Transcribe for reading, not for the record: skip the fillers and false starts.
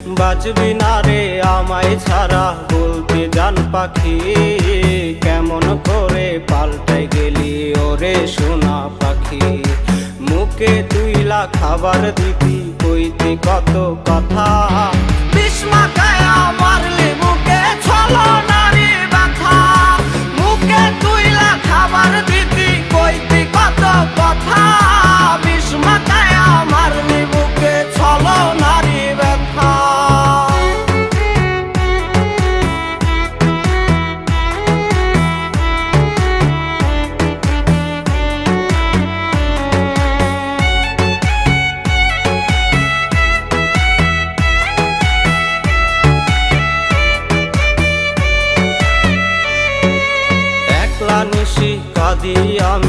বাঁচবি না রে আমায় ছাড়া বলতে জান পাখি, কেমন করে পাল্টে গেলি ওরে সোনা পাখি। মুখে তুইলা খাবার দিবি কইতি কত কথা, বিষ মাখায়া মারলি বুকে ছলনারী ব্যথা। মুখে তুইলা খাবার দিবি কইতি কত কথা, বিষ মাখায়া মারলি বুকে ছলনারী ব্যথা। নিশি কাঁদি আমি